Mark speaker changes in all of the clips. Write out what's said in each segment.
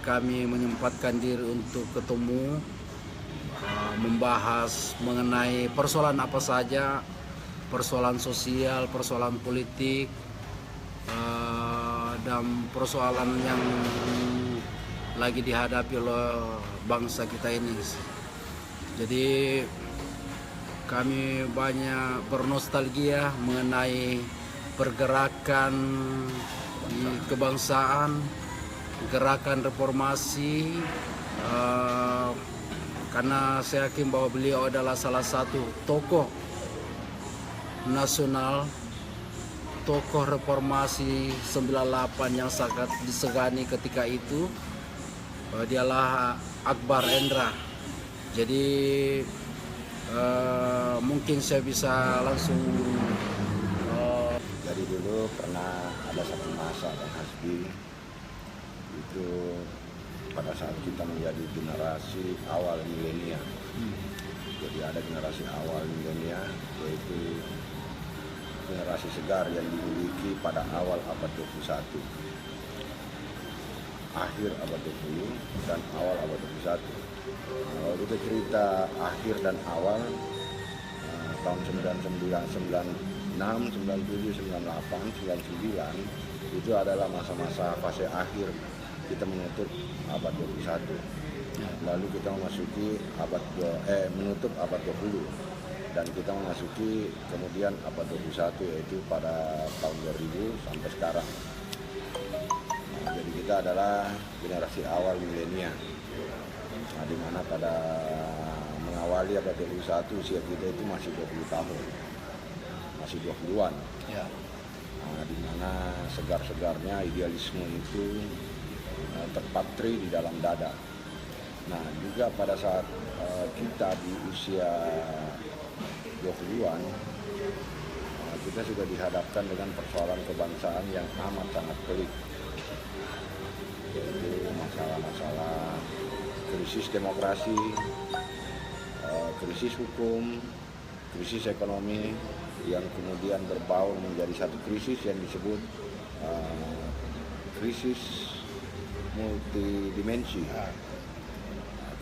Speaker 1: kami menyempatkan diri untuk ketemu, membahas mengenai persoalan apa saja, persoalan sosial, persoalan politik, dan persoalan yang lagi dihadapi oleh bangsa kita ini. Jadi kami banyak bernostalgia mengenai pergerakan di kebangsaan, gerakan reformasi, karena saya yakin bahwa beliau adalah salah satu tokoh nasional, tokoh reformasi 98 yang sangat disegani ketika itu. Dialah Akbar Endra. Jadi mungkin saya bisa langsung.
Speaker 2: Jadi dulu pernah ada satu masa Bang Hasbi itu pada saat kita menjadi generasi awal milenial. Jadi ada generasi awal milenial, yaitu generasi segar yang dimiliki pada awal abad 21, akhir abad 20 dan awal abad 21. Kalau kita cerita akhir dan awal, tahun 99, 96, 97, 98, 99 itu adalah masa-masa fase akhir kita menutup abad 21. Lalu kita memasuki menutup abad 20 dan kita memasuki kemudian abad 21, yaitu pada tahun 2000 sampai sekarang. Jadi kita adalah generasi awal milenial. Nah, di mana pada mengawali abad 21 usia kita itu masih 20 tahun. Masih 20-an.
Speaker 1: Ya.
Speaker 2: Nah, di mana segar-segarnya idealisme itu terpatri di dalam dada. Nah, juga pada saat kita di usia 20-an, kita sudah dihadapkan dengan persoalan kebangsaan yang amat sangat pelik, yaitu masalah-masalah krisis demokrasi, krisis hukum, krisis ekonomi, yang kemudian berbaur menjadi satu krisis yang disebut krisis multidimensi.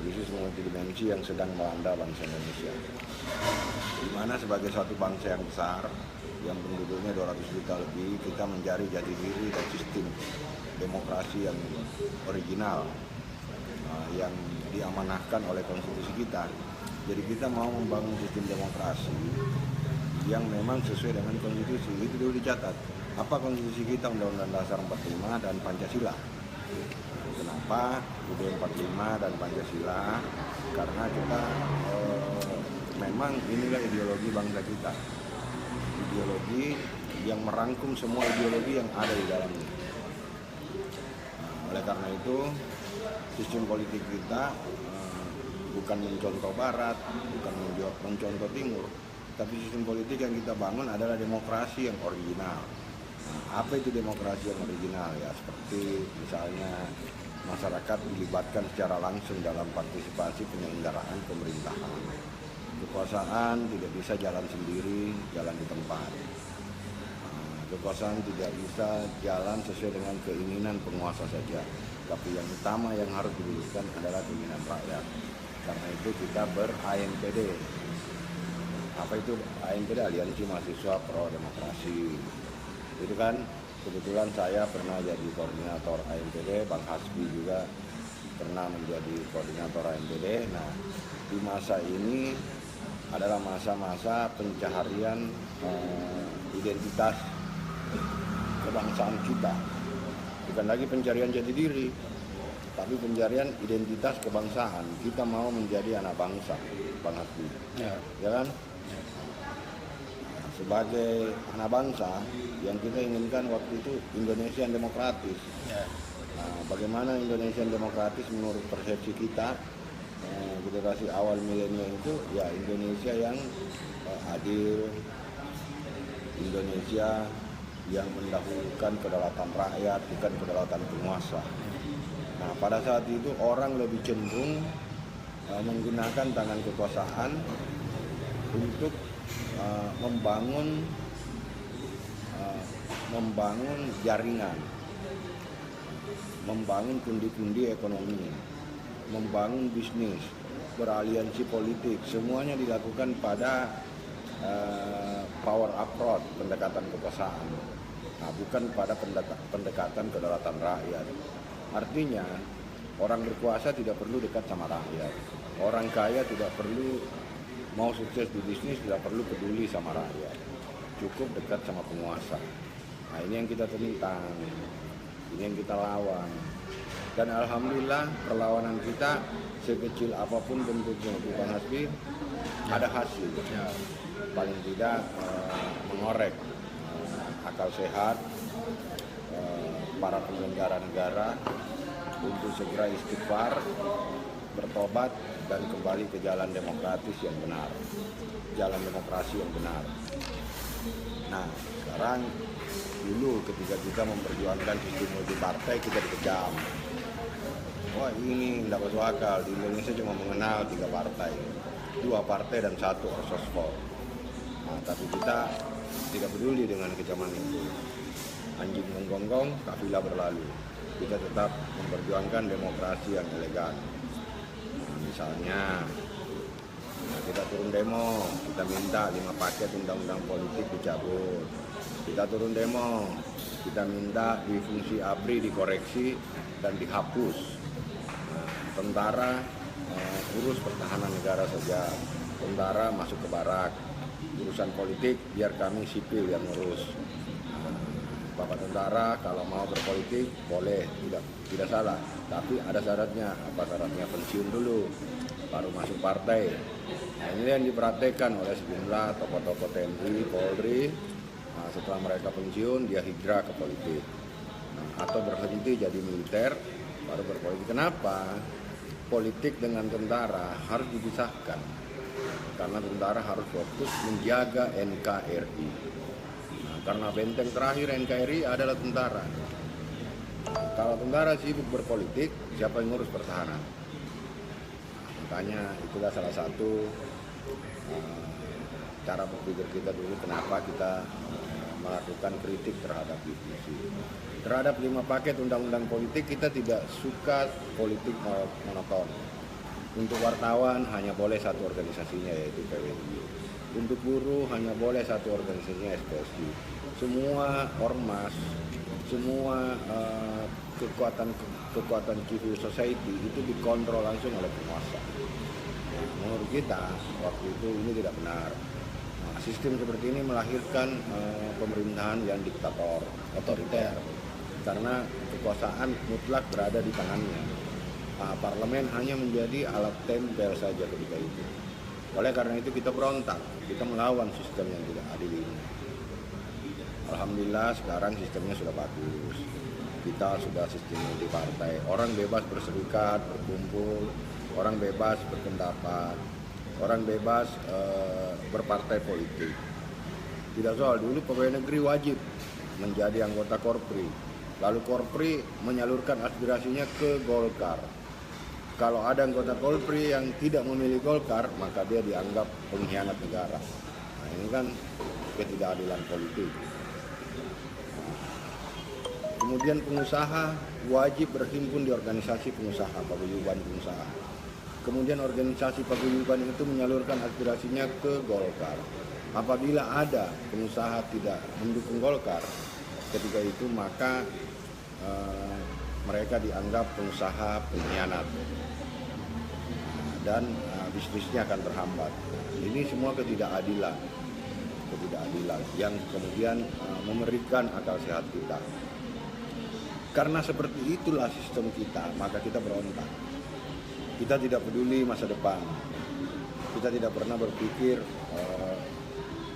Speaker 2: Krisis multidimensi yang sedang melanda bangsa Indonesia, di mana sebagai suatu bangsa yang besar yang penduduknya 200 juta lebih, kita mencari jati diri dan sistem demokrasi yang original, yang diamanahkan oleh konstitusi kita. Jadi kita mau membangun sistem demokrasi yang memang sesuai dengan konstitusi. Itu dulu dicatat. Apa konstitusi kita? Undang-Undang Dasar 45 dan Pancasila. Kenapa UUD 45 dan Pancasila? Karena kita memang inilah ideologi bangsa kita. Ideologi yang merangkum semua ideologi yang ada di dalamnya. Oleh karena itu, sistem politik kita bukan mencontoh Barat, bukan mencontoh Timur, tapi sistem politik yang kita bangun adalah demokrasi yang original. Nah, apa itu demokrasi yang original? Ya, seperti misalnya masyarakat dilibatkan secara langsung dalam partisipasi penyelenggaraan pemerintahan. Kekuasaan tidak bisa jalan sendiri, jalan di tempat. Kekuasaan tidak bisa jalan sesuai dengan keinginan penguasa saja, tapi yang utama yang harus diwujudkan adalah keinginan rakyat. Karena itu kita ber-AMPD. Apa itu AMPD? Aliansi Mahasiswa Pro Demokrasi. Itu kan kebetulan saya pernah jadi koordinator AMPD, Bang Hasbi juga pernah menjadi koordinator AMPD. Nah, di masa ini adalah masa-masa pencaharian identitas kebangsaan kita. Bukan lagi pencarian jati diri, tapi pencarian identitas kebangsaan. Kita mau menjadi anak bangsa, Bang Hasbi. Ya kan? Sebagai anak bangsa, yang kita inginkan waktu itu Indonesia yang demokratis. Nah, bagaimana Indonesia yang demokratis menurut persepsi kita, generasi awal milenial itu, ya Indonesia yang adil, Indonesia yang mendahulukan kedaulatan rakyat, bukan kedaulatan penguasa. Nah, pada saat itu orang lebih cenderung menggunakan tangan kekuasaan untuk membangun jaringan. membangun pundi-pundi ekonomi, membangun bisnis, beraliansi politik, semuanya dilakukan pada power approach, pendekatan kekuasaan. Nah, bukan pada pendekatan kedaulatan rakyat. Artinya, orang berkuasa tidak perlu dekat sama rakyat. Orang kaya tidak perlu mau sukses di bisnis, tidak perlu peduli sama rakyat. Cukup dekat sama penguasa. Nah, ini yang kita tentang, ini yang kita lawan. Dan alhamdulillah perlawanan kita sekecil apapun bentuknya, bukan Hasbi, ada hasil. Paling tidak mengorek akal sehat para penyelenggara negara untuk segera istighfar, bertobat, dan kembali ke jalan demokratis yang benar, jalan demokrasi yang benar. Nah, sekarang dulu ketika kita memperjuangkan sistem multipartai, kita dikejam. Wah, ini tidak masuk akal, di Indonesia cuma mengenal 3 partai, 2 partai dan 1 orsospor. Nah, tapi kita tidak peduli dengan kecaman itu. Anjing menggonggong, kafilah berlalu. Kita tetap memperjuangkan demokrasi yang elegan. Misalnya, kita turun demo, kita minta 5 paket undang-undang politik dicabut. Kita turun demo, kita minta di fungsi ABRI dikoreksi dan dihapus. Tentara urus pertahanan negara saja, tentara masuk ke barak, urusan politik biar kami sipil yang urus. Bapak tentara kalau mau berpolitik boleh, tidak salah, tapi ada syaratnya. Apa syaratnya? Pensiun dulu baru masuk partai. Nah, ini yang dipraktekkan oleh sejumlah tokoh-tokoh TNI, Polri. Nah, setelah mereka pensiun dia hijrah ke politik, atau berhenti jadi militer baru berpolitik. Kenapa? Politik dengan tentara harus dipisahkan, karena tentara harus fokus menjaga NKRI. Nah, karena benteng terakhir NKRI adalah tentara. Kalau tentara sibuk berpolitik, siapa yang ngurus pertahanan? Makanya itulah salah satu cara berpikir kita dulu kenapa kita melakukan kritik terhadap divisi. Terhadap 5 paket undang-undang politik kita tidak suka politik monoton. Untuk wartawan hanya boleh 1 organisasinya yaitu PWI. Untuk buruh hanya boleh 1 organisasinya SPSI. Semua ormas, semua kekuatan civil society itu dikontrol langsung oleh penguasa. Menurut kita waktu itu ini tidak benar. Nah, sistem seperti ini melahirkan pemerintahan yang diktator, otoriter, karena kekuasaan mutlak berada di tangannya. Parlemen hanya menjadi alat tempel saja ketika itu. Oleh karena itu kita berontak, kita melawan sistem yang tidak adil ini. Alhamdulillah sekarang sistemnya sudah bagus. Kita sudah sistem multipartai. Orang bebas berserikat, berkumpul, orang bebas berpendapat, orang bebas berpartai politik. Tidak soal dulu pegawai negeri wajib menjadi anggota Korpri. Lalu Korpri menyalurkan aspirasinya ke Golkar. Kalau ada anggota Korpri yang tidak memilih Golkar, maka dia dianggap pengkhianat negara. Nah, ini kan ketidakadilan politik. Kemudian pengusaha wajib berhimpun di organisasi pengusaha, paguyuban pengusaha. Kemudian organisasi paguyuban itu menyalurkan aspirasinya ke Golkar. Apabila ada pengusaha tidak mendukung Golkar, ketika itu maka mereka dianggap pengusaha pengkhianat dan bisnisnya akan terhambat. Ini semua ketidakadilan yang kemudian memberikan akal sehat kita. Karena seperti itulah sistem kita, maka kita berontak. Kita tidak peduli masa depan. Kita tidak pernah berpikir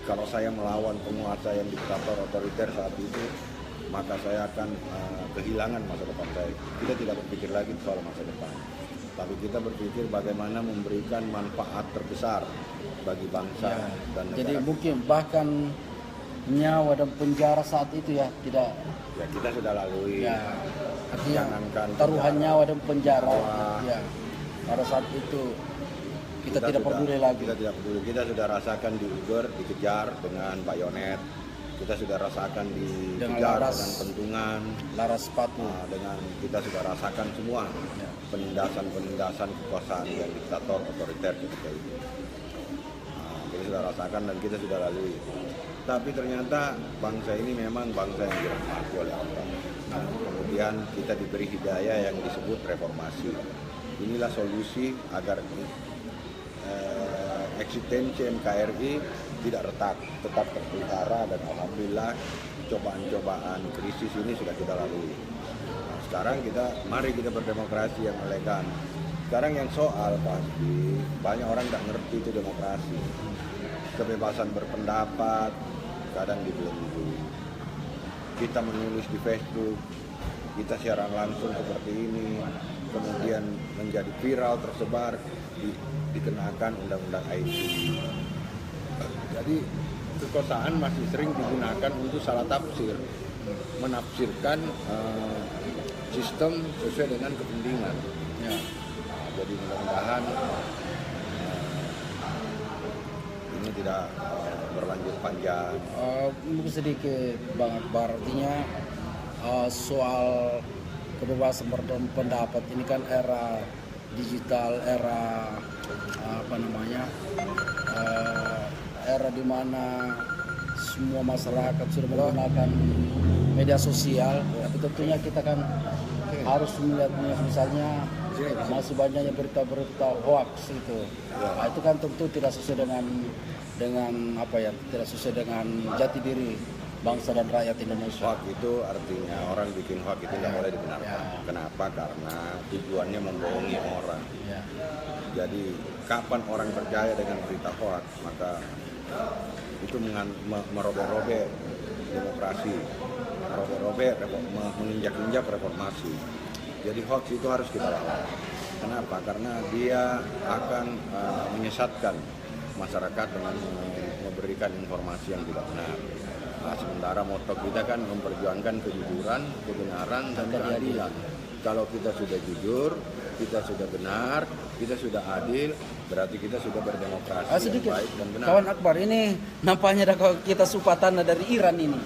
Speaker 2: kalau saya melawan penguasa yang diktator otoriter saat itu, maka saya akan kehilangan masa depan saya. Kita tidak berpikir lagi soal masa depan. Tapi kita berpikir bagaimana memberikan manfaat terbesar bagi bangsa dan negara.
Speaker 1: Jadi mungkin bahkan nyawa dan penjara saat itu ya tidak.
Speaker 2: Ya kita sudah lalui.
Speaker 1: Ya, artinya
Speaker 2: Jangankan
Speaker 1: taruhan
Speaker 2: penjara.
Speaker 1: nyawa dan penjara.
Speaker 2: Wah.
Speaker 1: Ya, pada saat itu kita tidak peduli lagi.
Speaker 2: Kita tidak peduli. Kita sudah rasakan di Uber dikejar dengan bayonet, kita sudah rasakan di
Speaker 1: Dengan
Speaker 2: Tegar,
Speaker 1: laras.
Speaker 2: dengan Pentungan,
Speaker 1: laras sepatu.
Speaker 2: dengan kita sudah rasakan semua
Speaker 1: Ya.
Speaker 2: penindasan kekuasaan yang diktator otoriter ketika itu. Kita sudah rasakan dan kita sudah lalui. Tapi ternyata bangsa ini memang bangsa yang dirahmati oleh Allah. Kemudian kita diberi hidayah yang disebut reformasi. Inilah solusi agar eksistensi NKRI tidak retak, tetap terpelihara, dan alhamdulillah cobaan-cobaan krisis ini sudah kita lalui. Nah, sekarang mari kita berdemokrasi yang elegan. Sekarang yang soal pasti banyak orang nggak ngerti itu demokrasi. Kebebasan berpendapat kadang dibelenggu. Kita menulis di Facebook, kita siaran langsung seperti ini, kemudian menjadi viral, tersebar, dikenakan undang-undang IT. Jadi kekuasaan masih sering digunakan untuk salah tafsir, menafsirkan sistem sesuai dengan kepentingan.
Speaker 1: Ya.
Speaker 2: Jadi mudah-mudahan ini tidak berlanjut panjang.
Speaker 1: Mungkin sedikit Bang Akbar, artinya soal kebebasan berpendapat ini kan era digital, era era di mana semua masyarakat sudah menggunakan media sosial, tapi tentunya kita kan harus melihatnya, misalnya masih banyaknya berita-berita hoax itu. Nah, itu kan tentu tidak sesuai dengan tidak sesuai dengan jati diri bangsa dan rakyat Indonesia.
Speaker 2: Hoax itu artinya orang bikin hoax itu tidak boleh dibenarkan.
Speaker 1: Ya.
Speaker 2: Kenapa? Karena tujuannya membohongi orang.
Speaker 1: Ya.
Speaker 2: Jadi kapan orang percaya dengan berita hoax, maka itu merobek-robek demokrasi, merobek-robek, menginjak-injak reformasi. Jadi hoax itu harus kita lawan. Kenapa? Karena dia akan menyesatkan masyarakat dengan memberikan informasi yang tidak benar. Nah, sementara moto kita kan memperjuangkan kejujuran, kebenaran, dan keadilan. Kalau kita sudah jujur, kita sudah benar, kita sudah adil, berarti kita sudah berdemokrasi yang baik dan benar.
Speaker 1: Kawan Akbar, ini nampaknya ada kita supatana dari Iran ini.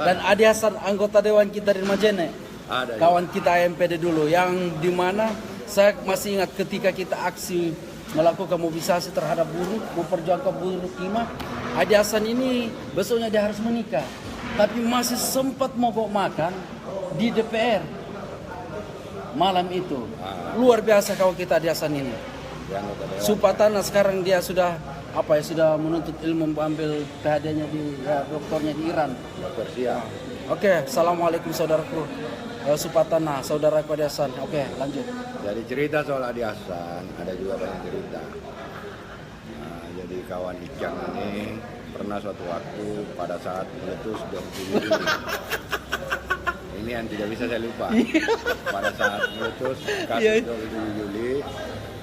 Speaker 1: Dan Adi Hasan, anggota dewan kita di Majene.
Speaker 2: Ada
Speaker 1: Kawan kita AMPD dulu, yang dimana saya masih ingat ketika kita aksi melakukan mobilisasi terhadap buruh, memperjuangkan buruh timah. Adi Hasan ini besoknya dia harus menikah, tapi masih sempat mogok makan di DPR malam itu. Luar biasa kawan kita Adi Hasan ini. Supatana sekarang dia sudah sudah menuntut ilmu, mengambil PhD-nya doktornya di Iran.
Speaker 2: Dokter siap.
Speaker 1: Oke, assalamualaikum saudaraku. Supatana, saudaraku Adi Hasan. Oke, lanjut.
Speaker 2: Jadi cerita soal Adi Hasan, ada juga banyak cerita. Jadi kawan Icang ini pernah suatu waktu pada saat meletus 27 Juli. Ini yang tidak bisa saya lupa. Pada saat meletus kasus 27 Juli,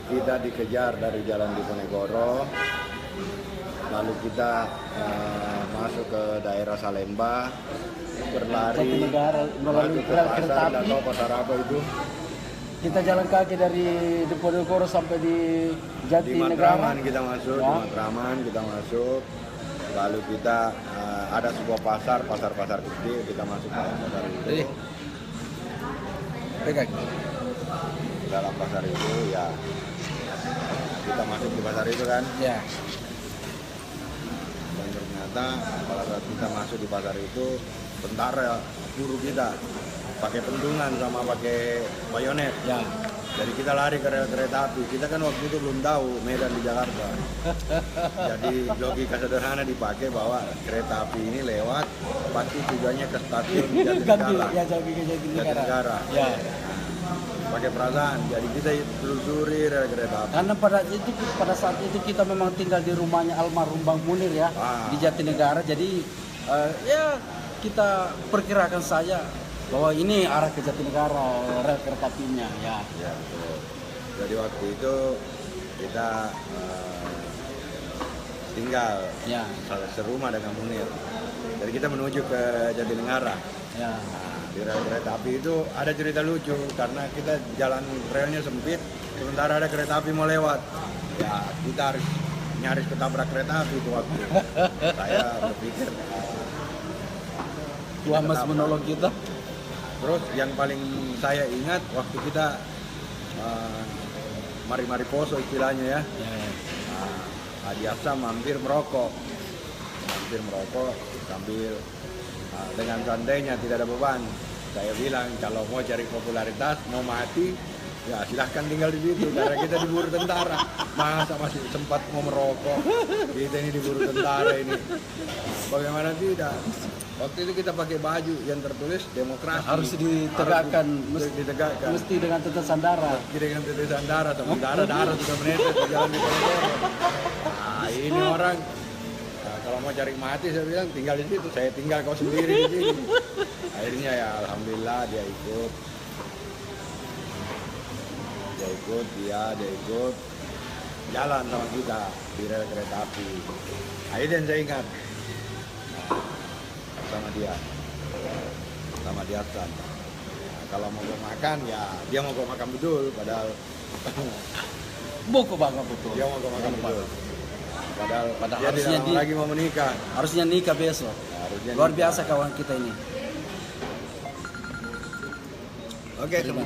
Speaker 2: kita dikejar dari Jalan Diponegoro, lalu kita masuk ke daerah Salemba, berlari melalui ke pasar, dan tahu pasar apa itu.
Speaker 1: Kita jalan kaki dari Diponegoro sampai di
Speaker 2: Di Matraman kita masuk, di Matraman kita masuk. Lalu kita ada sebuah pasar gede, kita masuk ke pasar itu.
Speaker 1: Pegang.
Speaker 2: Dalam pasar itu ya kita masuk di pasar itu kan.
Speaker 1: Ya.
Speaker 2: Dan ternyata pada saat kita masuk di pasar itu, tentara buru kita pakai pentungan sama pakai bayonet.
Speaker 1: Ya.
Speaker 2: Jadi kita lari ke rel kereta api. Kita kan waktu itu belum tahu Medan di Jakarta. Jadi logika sederhana dipakai bahwa kereta api ini lewat pasti tujuannya ke stasiun Jatinegara.
Speaker 1: Ya, Jatinegara. Ya.
Speaker 2: Pakai perasaan. Jadi kita telusuri rel kereta api.
Speaker 1: Karena pada saat itu kita memang tinggal di rumahnya almarhum Bang Munir ya, di Jatinegara. Jadi ya kita perkirakan saja bahwa ini arah ke Jatinegara rel kereta apinya ya.
Speaker 2: Ya, betul. Jadi waktu itu kita tinggal serumah dengan Munir. Jadi kita menuju ke Jatinegara.
Speaker 1: Ya.
Speaker 2: Nah, di rel kereta api itu ada cerita lucu karena kita jalan relnya sempit, sementara ada kereta api mau lewat. Ya, kita harus nyaris ketabrak kereta api itu waktu. Saya berpikir
Speaker 1: Tuhan masih
Speaker 2: Kenapa?
Speaker 1: menolong kita.
Speaker 2: Terus yang paling saya ingat waktu kita mari-mari poso istilahnya ya. Haji Assam mampir merokok sambil dengan santainya, tidak ada beban. Saya bilang kalau mau cari popularitas, mau mati, ya silahkan tinggal di situ karena kita diburu tentara. Masa masih sempat mau merokok? Kita ini diburu tentara ini. Bagaimana tidak? Waktu itu kita pakai baju yang tertulis demokrasi.
Speaker 1: Harus ditegakkan,
Speaker 2: ditegakkan.
Speaker 1: mesti dengan tetesan darah.
Speaker 2: Dengan tetesan darah, sementara darah sudah menetes di jalan di koridor. Nah ini orang, kalau mau cari mati saya bilang tinggal di situ, saya tinggal kau sendiri di sini. Akhirnya ya alhamdulillah dia ikut jalan sama kita di rel kereta api. Akhirnya saya ingat sama dia Hasan. Kalau mau makan ya dia mau makan betul, padahal
Speaker 1: Boko banget betul.
Speaker 2: dia mau makan betul. Padahal dia
Speaker 1: harusnya
Speaker 2: tidak lagi mau menikah.
Speaker 1: Harusnya nikah besok.
Speaker 2: Harusnya
Speaker 1: Luar
Speaker 2: nikah.
Speaker 1: biasa kawan kita ini.
Speaker 2: Oke, teman-teman.